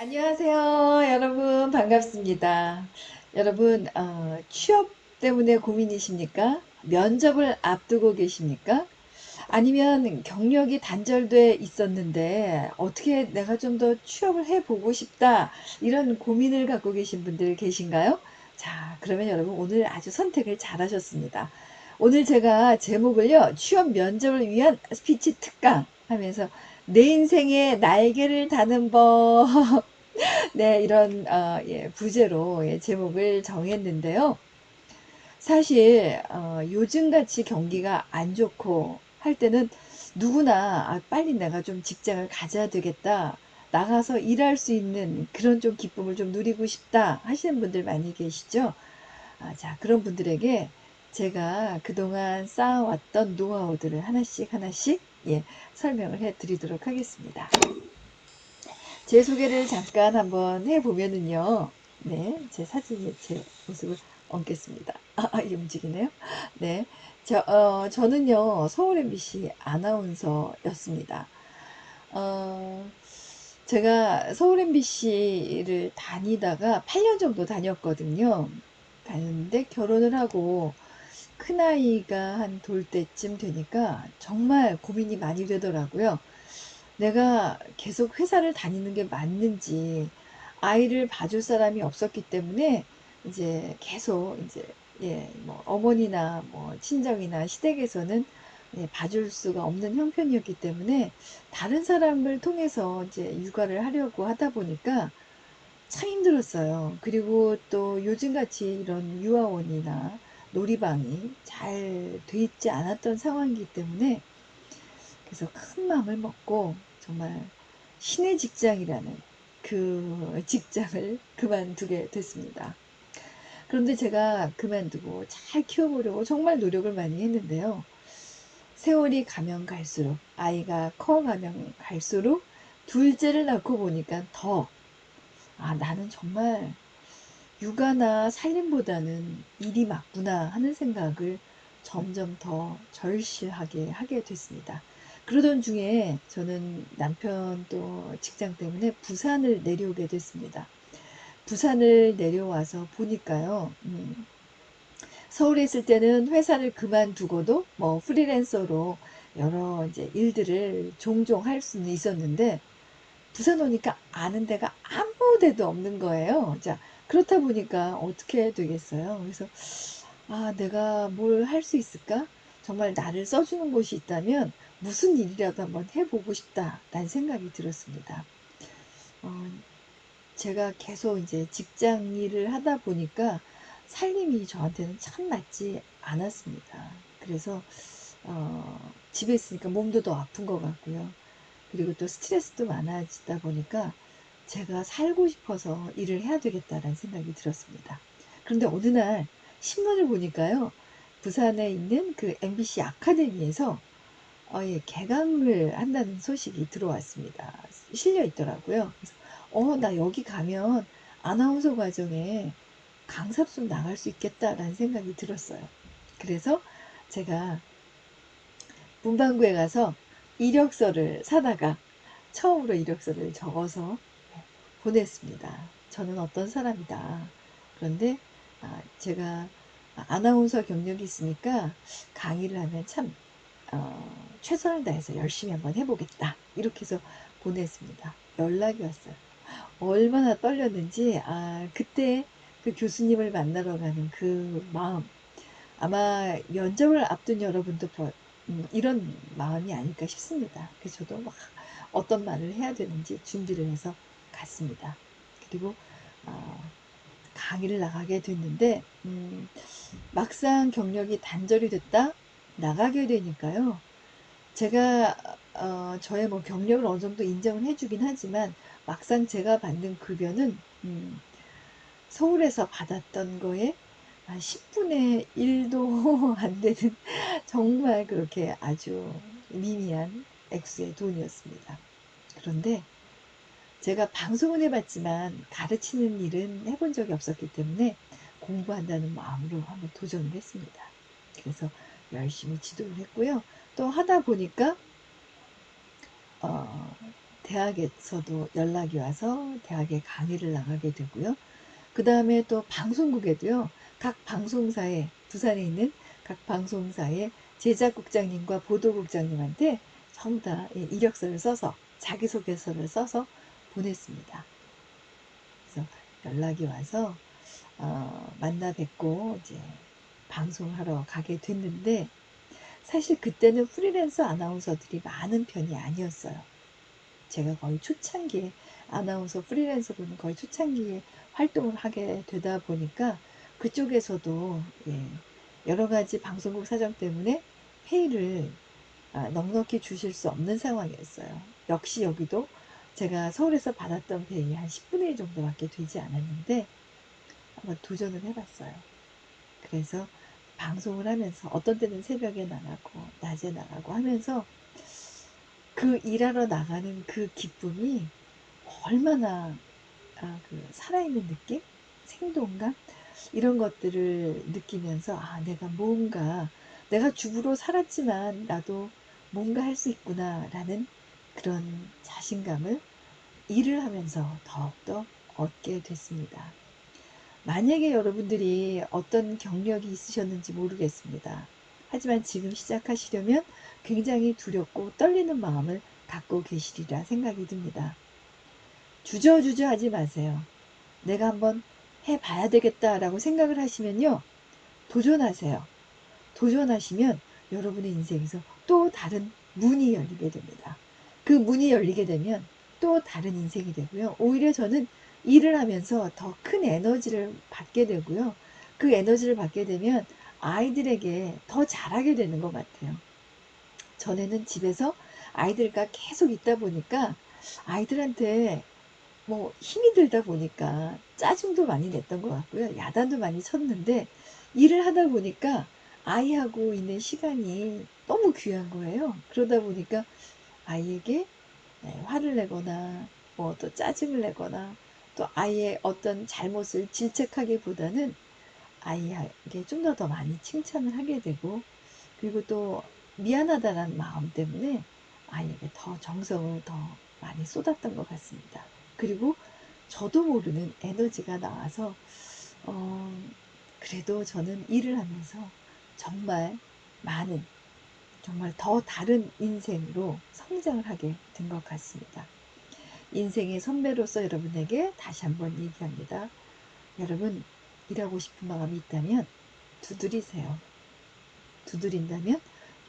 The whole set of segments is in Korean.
안녕하세요. 여러분, 반갑습니다. 여러분, 취업 때문에 고민이십니까? 면접을 앞두고 계십니까? 아니면 경력이 단절돼 있었는데 어떻게 내가 좀 더 취업을 해보고 싶다. 이런 고민을 갖고 계신 분들 계신가요? 자, 그러면 여러분 오늘 아주 선택을 잘 하셨습니다. 오늘 제가 제목을요, 취업 면접을 위한 스피치 특강 하면서 내 인생의 날개를 다는 법. 네, 이런 예, 부제로 예, 제목을 정했는데요. 사실 요즘같이 경기가 안 좋고 할 때는 누구나 빨리 내가 좀 직장을 가져야 되겠다. 나가서 일할 수 있는 그런 좀 기쁨을 좀 누리고 싶다 하시는 분들 많이 계시죠? 자, 그런 분들에게 제가 그동안 쌓아왔던 노하우들을 하나씩 하나씩 예, 설명을 해 드리도록 하겠습니다. 제 소개를 잠깐 한번 해보면은요. 네, 제 사진이 제 모습을 얹겠습니다. 이게 움직이네요. 네, 저는요, 서울 MBC 아나운서였습니다. 어, 제가 서울 MBC를 다니다가 8년 정도 다녔거든요. 다녔는데 결혼을 하고 큰아이가 한 돌 때쯤 되니까 정말 고민이 많이 되더라고요. 내가 계속 회사를 다니는 게 맞는지, 아이를 봐줄 사람이 없었기 때문에 이제 계속 이제 뭐 어머니나 뭐 친정이나 시댁에서는 봐줄 수가 없는 형편이었기 때문에 다른 사람을 통해서 이제 육아를 하려고 하다 보니까 참 힘들었어요. 그리고 또 요즘같이 이런 유아원이나 놀이방이 잘 돼 있지 않았던 상황이기 때문에 그래서 큰 마음을 먹고 정말 신의 직장이라는 그 직장을 그만두게 됐습니다. 그런데 제가 그만두고 잘 키워보려고 정말 노력을 많이 했는데요. 세월이 가면 갈수록, 아이가 커가면 갈수록 둘째를 낳고 보니까 나는 정말 육아나 살림보다는 일이 맞구나 하는 생각을 점점 더 절실하게 하게 됐습니다. 그러던 중에 저는 남편 또 직장 때문에 부산을 내려오게 됐습니다. 부산을 내려와서 보니까요, 서울에 있을 때는 회사를 그만두고도 뭐 프리랜서로 여러 이제 일들을 종종 할 수는 있었는데, 부산 오니까 아는 데가 아무 데도 없는 거예요. 자, 그렇다 보니까 어떻게 해야 되겠어요? 그래서, 내가 뭘 할 수 있을까? 정말 나를 써주는 곳이 있다면 무슨 일이라도 한번 해보고 싶다라는 생각이 들었습니다. 어, 제가 계속 이제 직장 일을 하다 보니까 살림이 저한테는 참 맞지 않았습니다. 그래서, 집에 있으니까 몸도 더 아픈 것 같고요. 그리고 또 스트레스도 많아지다 보니까 제가 살고 싶어서 일을 해야 되겠다라는 생각이 들었습니다. 그런데 어느 날 신문을 보니까요. 부산에 있는 그 MBC 아카데미에서 개강을 한다는 소식이 들어왔습니다. 실려 있더라고요. 그래서 나 여기 가면 아나운서 과정에 강사로 나갈 수 있겠다라는 생각이 들었어요. 그래서 제가 문방구에 가서 이력서를 사다가 처음으로 이력서를 적어서 보냈습니다. 저는 어떤 사람이다. 그런데 제가 아나운서 경력이 있으니까 강의를 하면 참 최선을 다해서 열심히 한번 해보겠다. 이렇게 해서 보냈습니다. 연락이 왔어요. 얼마나 떨렸는지 그때 그 교수님을 만나러 가는 그 마음 아마 면접을 앞둔 여러분도 이런 마음이 아닐까 싶습니다. 그래서 저도 막 어떤 말을 해야 되는지 준비를 해서 갔습니다. 그리고 어, 강의를 나가게 됐는데 막상 경력이 단절이 됐다 나가게 되니까요. 제가 저의 뭐 경력을 어느 정도 인정을 해주긴 하지만 막상 제가 받는 급여는 서울에서 받았던 거에 한 10분의 1도 안 되는 정말 그렇게 아주 미미한 액수의 돈이었습니다. 그런데 제가 방송은 해봤지만 가르치는 일은 해본 적이 없었기 때문에 공부한다는 마음으로 한번 도전을 했습니다. 그래서 열심히 지도를 했고요. 또 하다 보니까 어, 대학에서도 연락이 와서 대학에 강의를 나가게 되고요. 그 다음에 또 방송국에도요. 각 방송사에 부산에 있는 각 방송사의 제작국장님과 보도국장님한테 전부 다 이력서를 써서 자기소개서를 써서 보냈습니다. 그래서 연락이 와서 만나 뵙고 이제 방송하러 가게 됐는데 사실 그때는 프리랜서 아나운서들이 많은 편이 아니었어요. 제가 거의 초창기에 아나운서 프리랜서로는 거의 초창기에 활동을 하게 되다 보니까 그쪽에서도 여러 가지 방송국 사정 때문에 페이를 넉넉히 주실 수 없는 상황이었어요. 역시 여기도 제가 서울에서 받았던 페이 한 10분의 1 정도밖에 되지 않았는데 한번 도전을 해봤어요. 그래서 방송을 하면서 어떤 때는 새벽에 나가고 낮에 나가고 하면서 그 일하러 나가는 그 기쁨이 얼마나 그 살아있는 느낌? 생동감? 이런 것들을 느끼면서 내가 뭔가 내가 주부로 살았지만 나도 뭔가 할 수 있구나 라는 그런 자신감을 일을 하면서 더욱더 얻게 됐습니다. 만약에 여러분들이 어떤 경력이 있으셨는지 모르겠습니다. 하지만 지금 시작하시려면 굉장히 두렵고 떨리는 마음을 갖고 계시리라 생각이 듭니다. 주저주저 하지 마세요. 내가 한번 해봐야 되겠다라고 생각을 하시면요. 도전하세요. 도전하시면 여러분의 인생에서 또 다른 문이 열리게 됩니다. 그 문이 열리게 되면 또 다른 인생이 되고요. 오히려 저는 일을 하면서 더 큰 에너지를 받게 되고요. 그 에너지를 받게 되면 아이들에게 더 잘하게 되는 것 같아요. 전에는 집에서 아이들과 계속 있다 보니까 아이들한테 뭐 힘이 들다 보니까 짜증도 많이 냈던 것 같고요. 야단도 많이 쳤는데 일을 하다 보니까 아이하고 있는 시간이 너무 귀한 거예요. 그러다 보니까 아이에게 화를 내거나 뭐 또 짜증을 내거나 또 아이의 어떤 잘못을 질책하기보다는 아이에게 좀 더 많이 칭찬을 하게 되고 그리고 또 미안하다는 마음 때문에 아이에게 더 정성을 더 많이 쏟았던 것 같습니다. 그리고 저도 모르는 에너지가 나와서 어, 그래도 저는 일을 하면서 정말 많은 정말 더 다른 인생으로 성장을 하게 된 것 같습니다. 인생의 선배로서 여러분에게 다시 한번 얘기합니다. 여러분 일하고 싶은 마음이 있다면 두드리세요. 두드린다면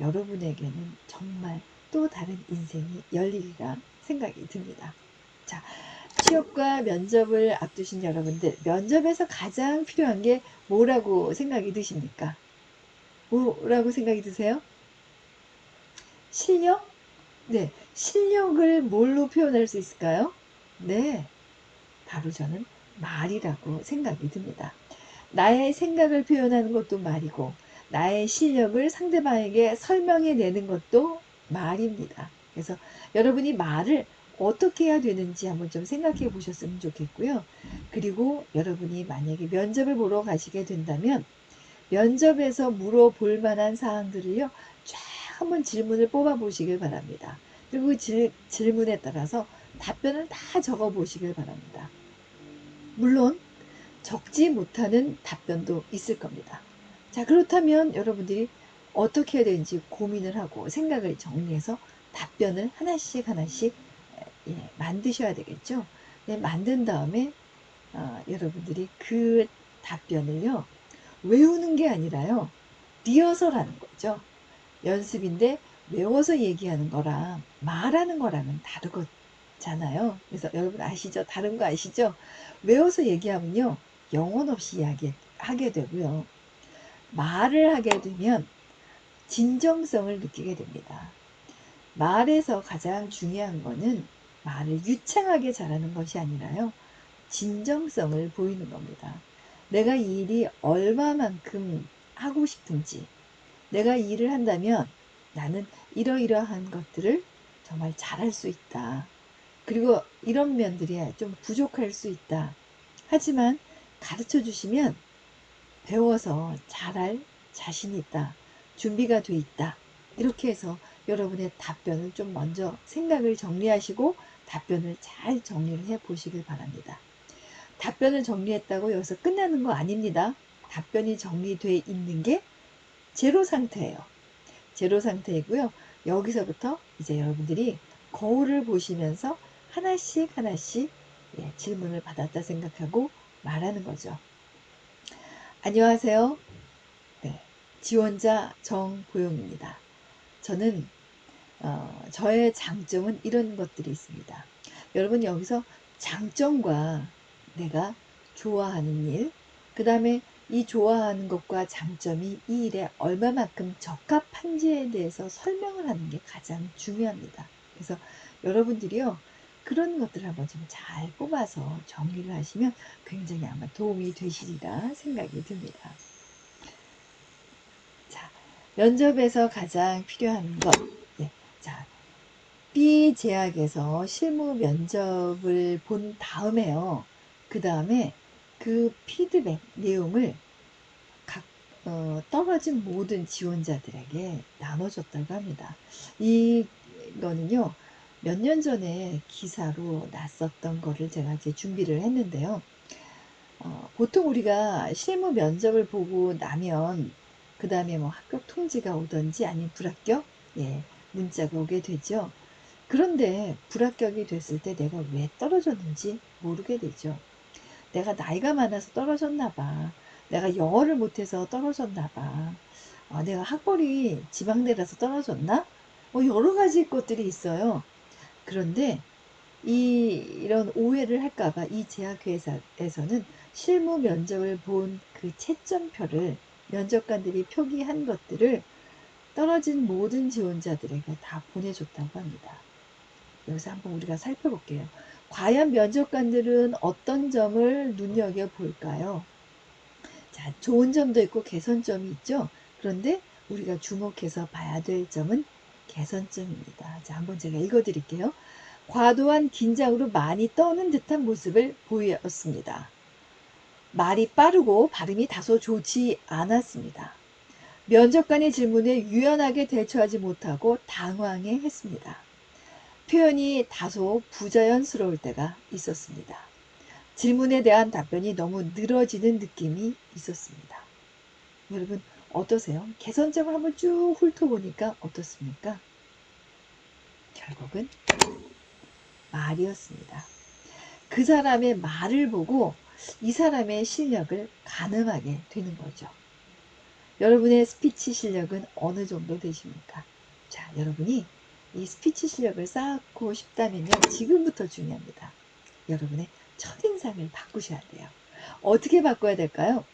여러분에게는 정말 또 다른 인생이 열리리라 생각이 듭니다. 자, 취업과 면접을 앞두신 여러분들, 면접에서 가장 필요한 게 뭐라고 생각이 드십니까? 뭐라고 생각이 드세요? 실력? 네, 실력을 뭘로 표현할 수 있을까요? 네, 바로 저는 말이라고 생각이 듭니다. 나의 생각을 표현하는 것도 말이고, 나의 실력을 상대방에게 설명해 내는 것도 말입니다. 그래서 여러분이 말을 어떻게 해야 되는지 한번 좀 생각해 보셨으면 좋겠고요. 그리고 여러분이 만약에 면접을 보러 가시게 된다면, 면접에서 물어볼 만한 사항들을요, 쫙 한번 질문을 뽑아 보시길 바랍니다. 그리고 그 질문에 따라서 답변을 다 적어 보시길 바랍니다. 물론 적지 못하는 답변도 있을 겁니다. 자, 그렇다면 여러분들이 어떻게 해야 되는지 고민을 하고 생각을 정리해서 답변을 하나씩 하나씩 만드셔야 되겠죠. 네, 만든 다음에 여러분들이 그 답변을요 외우는 게 아니라요 리허설하는 거죠. 연습인데 외워서 얘기하는 거랑 말하는 거랑은 다르잖아요. 그래서 여러분 아시죠? 다른 거 아시죠? 외워서 얘기하면요. 영혼 없이 이야기하게 되고요. 말을 하게 되면 진정성을 느끼게 됩니다. 말에서 가장 중요한 거는 말을 유창하게 잘하는 것이 아니라요. 진정성을 보이는 겁니다. 내가 이 일이 얼마만큼 하고 싶은지, 내가 이 일을 한다면 나는 이러이러한 것들을 정말 잘할 수 있다. 그리고 이런 면들이 좀 부족할 수 있다. 하지만 가르쳐 주시면 배워서 잘할 자신이 있다. 준비가 돼 있다. 이렇게 해서 여러분의 답변을 좀 먼저 생각을 정리하시고 답변을 잘 정리를 해 보시길 바랍니다. 답변을 정리했다고 여기서 끝나는 거 아닙니다. 답변이 정리되어 있는 게 제로 상태예요. 제로 상태이고요. 여기서부터 이제 여러분들이 거울을 보시면서 하나씩 하나씩 질문을 받았다 생각하고 말하는 거죠. 안녕하세요. 네, 지원자 정보용입니다. 저는 저의 장점은 이런 것들이 있습니다. 여러분 여기서 장점과 내가 좋아하는 일, 그 다음에 이 좋아하는 것과 장점이 이 일에 얼마만큼 적합한지에 대해서 설명을 하는 게 가장 중요합니다. 그래서 여러분들이요, 그런 것들을 한번 좀 잘 뽑아서 정리를 하시면 굉장히 아마 도움이 되시리라 생각이 듭니다. 자, 면접에서 가장 필요한 것. 네, 자, B 제약에서 실무 면접을 본 다음에요. 그 다음에 그 피드백 내용을 각 떨어진 모든 지원자들에게 나눠줬다고 합니다. 이거는요, 몇 년 전에 기사로 났었던 거를 제가 이제 준비를 했는데요. 보통 우리가 실무 면접을 보고 나면 그 다음에 뭐 합격 통지가 오던지 아니면 불합격 문자가 오게 되죠. 그런데 불합격이 됐을 때 내가 왜 떨어졌는지 모르게 되죠. 내가 나이가 많아서 떨어졌나 봐. 내가 영어를 못해서 떨어졌나 봐. 내가 학벌이 지방대라서 떨어졌나? 여러 가지 것들이 있어요. 그런데 이런 오해를 할까봐 이 제약회사에서는 실무 면접을 본 그 채점표를 면접관들이 표기한 것들을 떨어진 모든 지원자들에게 다 보내줬다고 합니다. 여기서 한번 우리가 살펴볼게요. 과연 면접관들은 어떤 점을 눈여겨볼까요? 자, 좋은 점도 있고 개선점이 있죠. 그런데 우리가 주목해서 봐야 될 점은 개선점입니다. 자, 한번 제가 읽어드릴게요. 과도한 긴장으로 많이 떠는 듯한 모습을 보였습니다. 말이 빠르고 발음이 다소 좋지 않았습니다. 면접관의 질문에 유연하게 대처하지 못하고 당황해 했습니다. 표현이 다소 부자연스러울 때가 있었습니다. 질문에 대한 답변이 너무 늘어지는 느낌이 있었습니다. 여러분 어떠세요? 개선점을 한번 쭉 훑어보니까 어떻습니까? 결국은 말이었습니다. 그 사람의 말을 보고 이 사람의 실력을 가늠하게 되는 거죠. 여러분의 스피치 실력은 어느 정도 되십니까? 자, 여러분이 이 스피치 실력을 쌓고 싶다면요, 지금부터 중요합니다. 여러분의 첫인상을 바꾸셔야 돼요. 어떻게 바꿔야 될까요?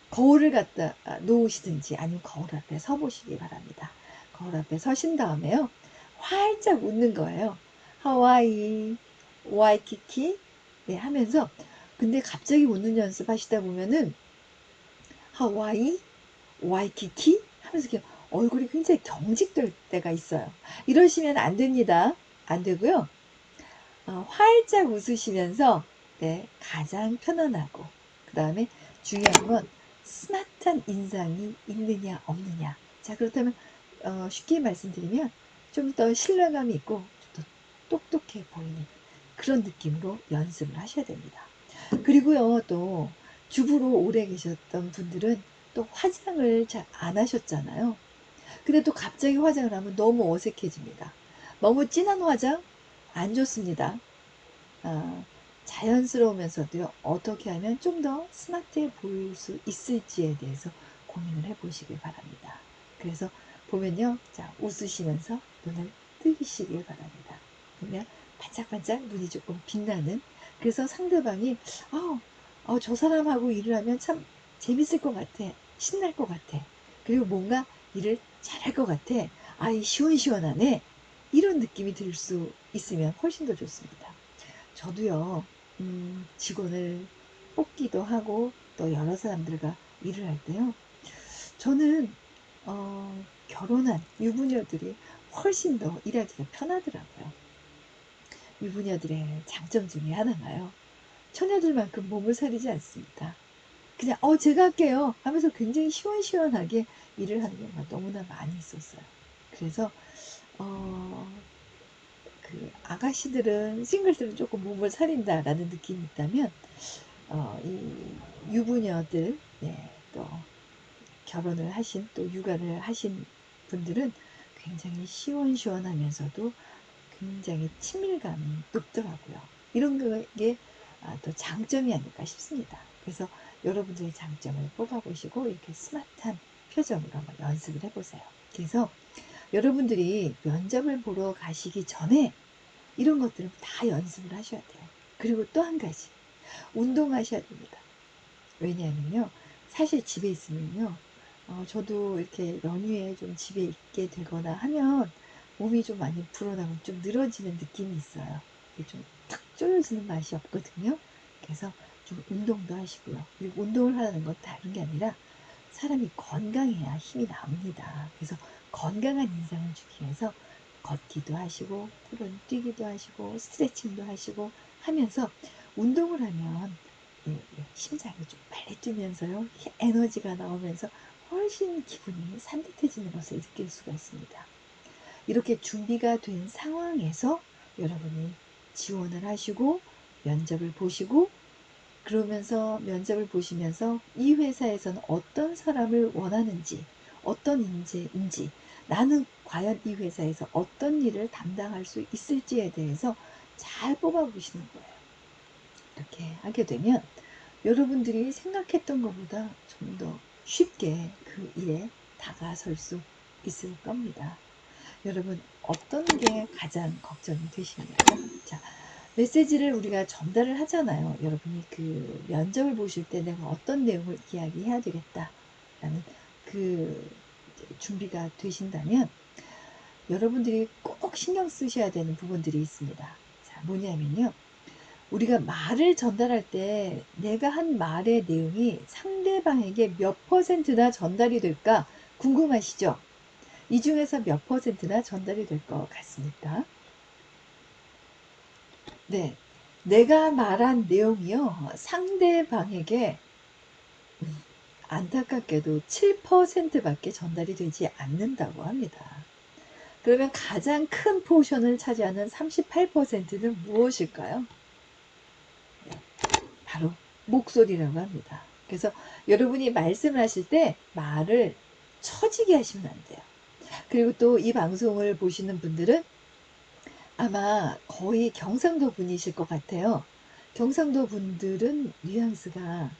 거울을 갖다 놓으시든지 아니면 거울 앞에 서 보시기 바랍니다. 거울 앞에 서신 다음에요, 활짝 웃는 거예요. 하와이, 와이키키 하면서, 근데 갑자기 웃는 연습 하시다 보면은 하와이, 와이키키 하면서 이렇게 얼굴이 굉장히 경직될 때가 있어요. 이러시면 안 됩니다. 안 되고요. 활짝 웃으시면서 가장 편안하고, 그 다음에 중요한 건 스마트한 인상이 있느냐 없느냐. 자, 그렇다면 쉽게 말씀드리면 좀 더 신뢰감이 있고 좀 더 똑똑해 보이는 그런 느낌으로 연습을 하셔야 됩니다. 그리고요, 또 주부로 오래 계셨던 분들은 또 화장을 잘 안 하셨잖아요. 근데 또 갑자기 화장을 하면 너무 어색해집니다. 너무 진한 화장 안 좋습니다. 자연스러우면서도요, 어떻게 하면 좀 더 스마트해 보일 수 있을지에 대해서 고민을 해 보시길 바랍니다. 그래서 보면요, 자, 웃으시면서 눈을 뜨시길 바랍니다. 보면 반짝반짝 눈이 조금 빛나는, 그래서 상대방이 저 사람하고 일을 하면 참 재밌을 것 같아, 신날 것 같아, 그리고 뭔가 일을 잘할 것 같아, 시원시원하네, 이런 느낌이 들 수 있으면 훨씬 더 좋습니다. 저도요, 직원을 뽑기도 하고 또 여러 사람들과 일을 할 때요, 저는 결혼한 유부녀들이 훨씬 더 일하기가 편하더라고요. 유부녀들의 장점 중에 하나가요, 처녀들만큼 몸을 사리지 않습니다. 그냥 제가 할게요 하면서 굉장히 시원시원하게 일을 하는 경우가 너무나 많이 있었어요. 그래서 어, 그 아가씨들은 싱글들은 조금 몸을 사린다라는 느낌이 있다면 이 유부녀들, 네, 또 결혼을 하신 또 육아를 하신 분들은 굉장히 시원시원하면서도 굉장히 친밀감이 높더라고요. 이런 게 또 장점이 아닐까 싶습니다. 그래서 여러분들의 장점을 뽑아보시고 이렇게 스마트한 표정으로 한번 연습을 해보세요. 그래서 여러분들이 면접을 보러 가시기 전에 이런 것들을 다 연습을 하셔야 돼요. 그리고 또 한 가지, 운동하셔야 됩니다. 왜냐하면요, 사실 집에 있으면요, 저도 이렇게 연휴에 좀 집에 있게 되거나 하면 몸이 좀 많이 불어나고 좀 늘어지는 느낌이 있어요. 이게 좀 탁 조여지는 맛이 없거든요. 그래서 좀 운동도 하시고요. 그리고 운동을 하는 건 다른 게 아니라 사람이 건강해야 힘이 납니다. 그래서 건강한 인상을 주기 위해서 걷기도 하시고, 때로는 뛰기도 하시고, 스트레칭도 하시고 하면서 운동을 하면 심장이 좀 빨리 뛰면서요, 에너지가 나오면서 훨씬 기분이 산뜻해지는 것을 느낄 수가 있습니다. 이렇게 준비가 된 상황에서 여러분이 지원을 하시고 면접을 보시고, 그러면서 면접을 보시면서 이 회사에서는 어떤 사람을 원하는지, 어떤 인재인지, 나는 과연 이 회사에서 어떤 일을 담당할 수 있을지에 대해서 잘 뽑아보시는 거예요. 이렇게 하게 되면 여러분들이 생각했던 것보다 좀 더 쉽게 그 일에 다가설 수 있을 겁니다. 여러분, 어떤 게 가장 걱정이 되십니까? 자, 메시지를 우리가 전달을 하잖아요. 여러분이 그 면접을 보실 때 내가 어떤 내용을 이야기해야 되겠다라는 그 준비가 되신다면 여러분들이 꼭 신경 쓰셔야 되는 부분들이 있습니다. 자, 뭐냐면요, 우리가 말을 전달할 때 내가 한 말의 내용이 상대방에게 몇 퍼센트나 전달이 될까 궁금하시죠? 이 중에서 몇 퍼센트나 전달이 될 것 같습니까? 네. 내가 말한 내용이요, 상대방에게 안타깝게도 7%밖에 전달이 되지 않는다고 합니다. 그러면 가장 큰 포션을 차지하는 38%는 무엇일까요? 바로 목소리라고 합니다. 그래서 여러분이 말씀을 하실 때 말을 처지게 하시면 안 돼요. 그리고 또 이 방송을 보시는 분들은 아마 거의 경상도 분이실 것 같아요. 경상도 분들은 뉘앙스가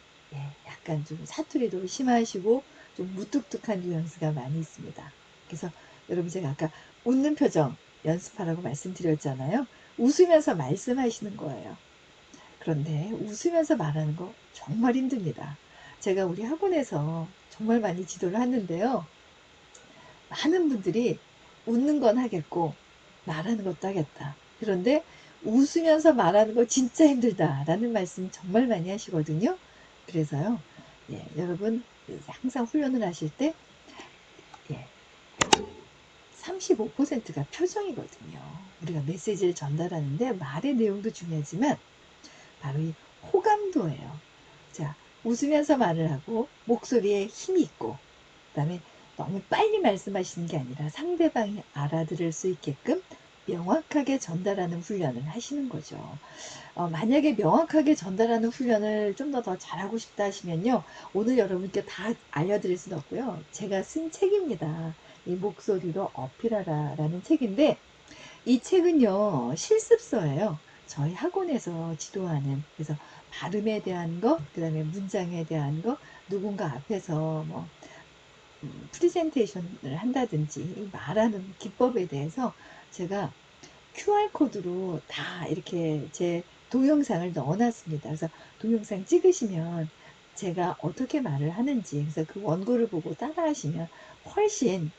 약간 좀 사투리도 심하시고 좀 무뚝뚝한 뉘앙스가 많이 있습니다. 그래서 여러분, 제가 아까 웃는 표정 연습하라고 말씀드렸잖아요. 웃으면서 말씀하시는 거예요. 그런데 웃으면서 말하는 거 정말 힘듭니다. 제가 우리 학원에서 정말 많이 지도를 하는데요, 많은 분들이 웃는 건 하겠고 말하는 것도 하겠다, 그런데 웃으면서 말하는 거 진짜 힘들다라는 말씀 정말 많이 하시거든요. 그래서요, 여러분, 항상 훈련을 하실 때 35%가 표정이거든요. 우리가 메시지를 전달하는데 말의 내용도 중요하지만 바로 이 호감도예요. 자, 웃으면서 말을 하고 목소리에 힘이 있고, 그다음에 너무 빨리 말씀하시는 게 아니라 상대방이 알아들을 수 있게끔 명확하게 전달하는 훈련을 하시는 거죠. 만약에 명확하게 전달하는 훈련을 좀 더 잘하고 싶다 하시면요, 오늘 여러분께 다 알려드릴 수는 없고요, 제가 쓴 책입니다. 이 목소리로 어필하라 라는 책인데, 이 책은요, 실습서예요. 저희 학원에서 지도하는, 그래서 발음에 대한 거, 그 다음에 문장에 대한 거, 누군가 앞에서 뭐 프리젠테이션을 한다든지 말하는 기법에 대해서 제가 QR코드로 다 이렇게 제 동영상을 넣어놨습니다. 그래서 동영상 찍으시면 제가 어떻게 말을 하는지, 그래서 그 원고를 보고 따라하시면 훨씬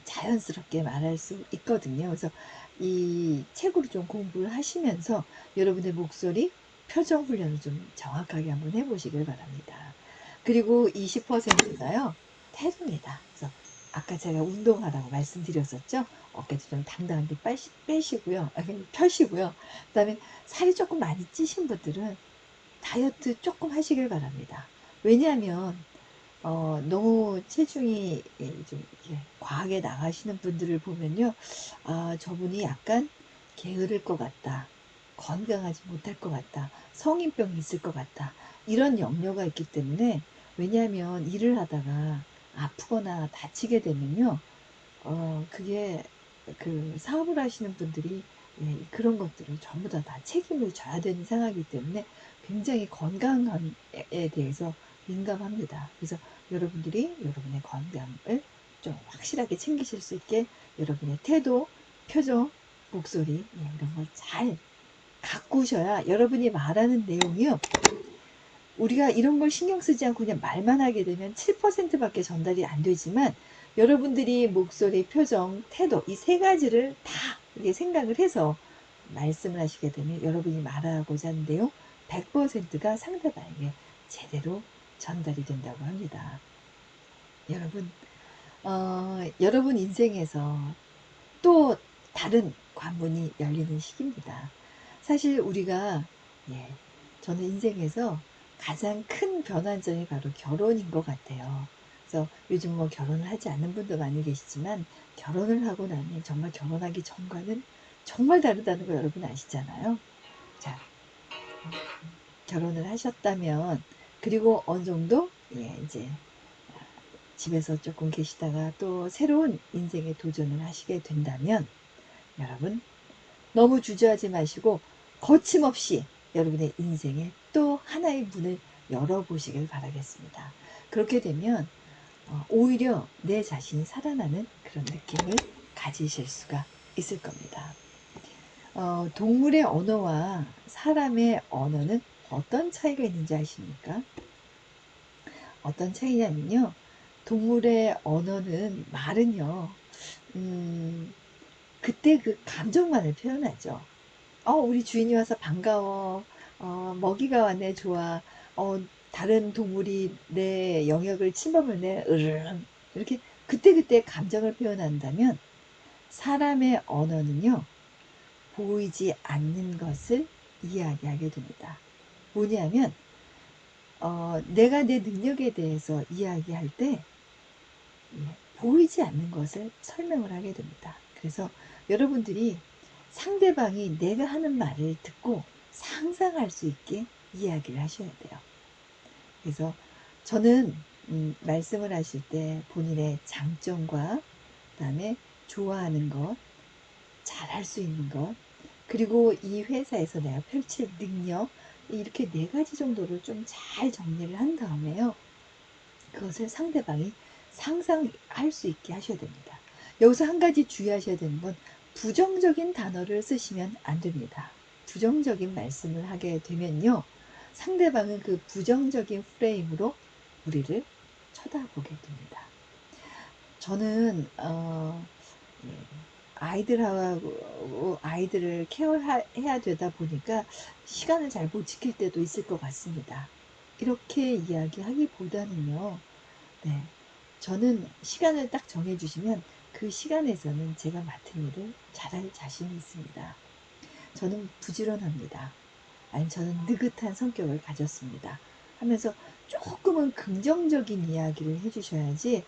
자연스럽게 말할 수 있거든요. 그래서 이 책으로 좀 공부를 하시면서 여러분의 목소리, 표정 훈련을 좀 정확하게 한번 해보시길 바랍니다. 그리고 20%가요, 태도입니다. 그래서 아까 제가 운동하라고 말씀드렸었죠. 어깨도 좀 당당하게 빼시고요. 펴시고요. 그 다음에 살이 조금 많이 찌신 분들은 다이어트 조금 하시길 바랍니다. 왜냐하면 너무 체중이 좀 이렇게 과하게 나가시는 분들을 보면요. 아, 저분이 약간 게으를 것 같다. 건강하지 못할 것 같다. 성인병이 있을 것 같다. 이런 염려가 있기 때문에, 왜냐하면 일을 하다가 아프거나 다치게 되면요. 그게 그 사업을 하시는 분들이 그런 것들을 전부 다 책임을 져야 되는 상황이기 때문에 굉장히 건강에 대해서 민감합니다. 그래서 여러분들이 여러분의 건강을 좀 확실하게 챙기실 수 있게 여러분의 태도, 표정, 목소리 이런 걸 잘 가꾸셔야 여러분이 말하는 내용이요. 우리가 이런 걸 신경 쓰지 않고 그냥 말만 하게 되면 7%밖에 전달이 안 되지만 여러분들이 목소리, 표정, 태도 이 세 가지를 다 이게 생각을 해서 말씀을 하시게 되면 여러분이 말하고자 하는 내용 100%가 상대방에게 제대로 전달이 된다고 합니다. 여러분, 여러분 인생에서 또 다른 관문이 열리는 시기입니다. 사실 우리가 예, 저는 인생에서 가장 큰 변환점이 바로 결혼인 것 같아요. 그래서 요즘 뭐 결혼을 하지 않는 분도 많이 계시지만 결혼을 하고 나면 정말 결혼하기 전과는 정말 다르다는 거 여러분 아시잖아요. 자, 결혼을 하셨다면 그리고 어느 정도 이제 집에서 조금 계시다가 또 새로운 인생에 도전을 하시게 된다면 여러분 너무 주저하지 마시고 거침없이 여러분의 인생에 또 하나의 문을 열어보시길 바라겠습니다. 그렇게 되면 오히려 내 자신이 살아나는 그런 느낌을 가지실 수가 있을 겁니다. 동물의 언어와 사람의 언어는 어떤 차이가 있는지 아십니까? 어떤 차이냐면요. 동물의 언어는 말은요. 음, 그때 그 감정만을 표현하죠. 우리 주인이 와서 반가워. 먹이가 왔네, 좋아. 다른 동물이 내 영역을 침범했네, 으르릉. 이렇게 그때그때 감정을 표현한다면 사람의 언어는요, 보이지 않는 것을 이야기하게 됩니다. 뭐냐면, 내가 내 능력에 대해서 이야기할 때 보이지 않는 것을 설명을 하게 됩니다. 그래서 여러분들이 상대방이 내가 하는 말을 듣고 상상할 수 있게 이야기를 하셔야 돼요. 그래서 저는 말씀을 하실 때 본인의 장점과 그다음에 좋아하는 것, 잘할 수 있는 것, 그리고 이 회사에서 내가 펼칠 능력 이렇게 네 가지 정도를 좀 잘 정리를 한 다음에요. 그것을 상대방이 상상할 수 있게 하셔야 됩니다. 여기서 한 가지 주의하셔야 되는 건 부정적인 단어를 쓰시면 안 됩니다. 부정적인 말씀을 하게 되면요. 상대방은 그 부정적인 프레임으로 우리를 쳐다보게 됩니다. 저는 예, 아이들을 케어해야 되다 보니까 시간을 잘 못 지킬 때도 있을 것 같습니다. 이렇게 이야기하기보다는요. 네. 저는 시간을 딱 정해주시면 그 시간에서는 제가 맡은 일을 잘할 자신이 있습니다. 저는 부지런합니다. 아니, 저는 느긋한 성격을 가졌습니다. 하면서 조금은 긍정적인 이야기를 해주셔야지,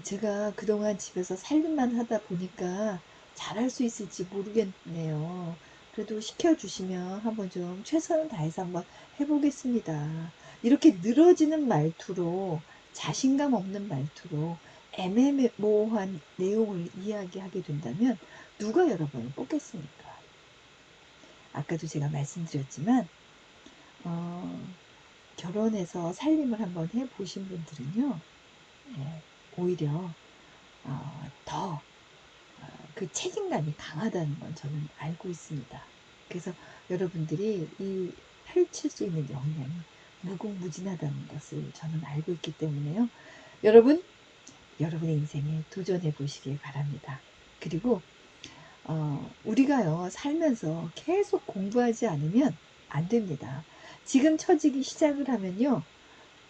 제가 그동안 집에서 살림만 하다 보니까 잘할 수 있을지 모르겠네요. 그래도 시켜주시면 한번 좀 최선을 다해서 한번 해보겠습니다. 이렇게 늘어지는 말투로 자신감 없는 말투로 애매모호한 내용을 이야기하게 된다면 누가 여러분을 뽑겠습니까? 아까도 제가 말씀드렸지만 어, 결혼해서 살림을 한번 해보신 분들은요, 예, 오히려 더 그 책임감이 강하다는 건 저는 알고 있습니다. 그래서 여러분들이 이 펼칠 수 있는 역량이 무궁무진하다는 것을 저는 알고 있기 때문에요. 여러분, 여러분의 인생에 도전해 보시길 바랍니다. 그리고 우리가요, 살면서 계속 공부하지 않으면 안 됩니다. 지금 처지기 시작을 하면요,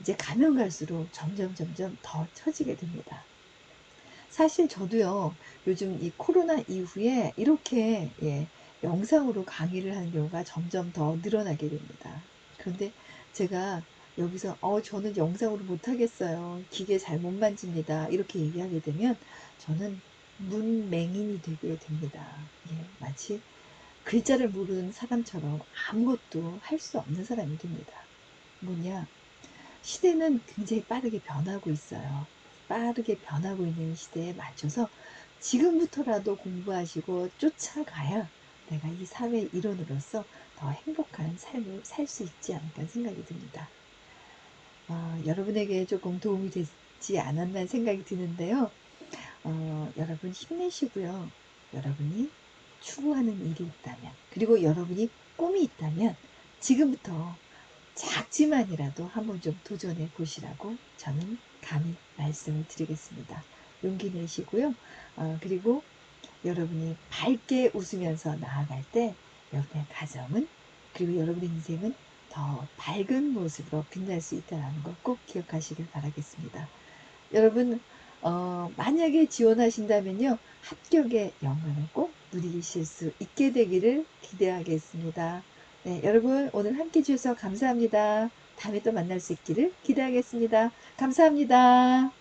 이제 가면 갈수록 점점 더 처지게 됩니다. 사실 저도요, 요즘 이 코로나 이후에 이렇게 영상으로 강의를 하는 경우가 점점 더 늘어나게 됩니다. 그런데 제가 여기서 저는 영상으로 못하겠어요. 기계 잘 못 만집니다. 이렇게 얘기하게 되면 저는 문맹인이 되게 됩니다. 예, 마치 글자를 모르는 사람처럼 아무것도 할 수 없는 사람이 됩니다. 뭐냐? 시대는 굉장히 빠르게 변하고 있어요. 빠르게 변하고 있는 시대에 맞춰서 지금부터라도 공부하시고 쫓아가야 내가 이 사회 일원으로서 더 행복한 삶을 살 수 있지 않을까 생각이 듭니다. 여러분에게 조금 도움이 되지 않았나 생각이 드는데요. 여러분 힘내시고요. 여러분이 추구하는 일이 있다면, 그리고 여러분이 꿈이 있다면 지금부터 작지만이라도 한번 좀 도전해 보시라고 저는 감히 말씀을 드리겠습니다. 용기 내시고요. 그리고 여러분이 밝게 웃으면서 나아갈 때 여러분의 가정은, 그리고 여러분의 인생은 더 밝은 모습으로 빛날 수 있다는 거 꼭 기억하시길 바라겠습니다. 여러분, 만약에 지원하신다면요, 합격의 영광을 꼭 누리실 수 있게 되기를 기대하겠습니다. 네, 여러분 오늘 함께 해주셔서 감사합니다. 다음에 또 만날 수 있기를 기대하겠습니다. 감사합니다.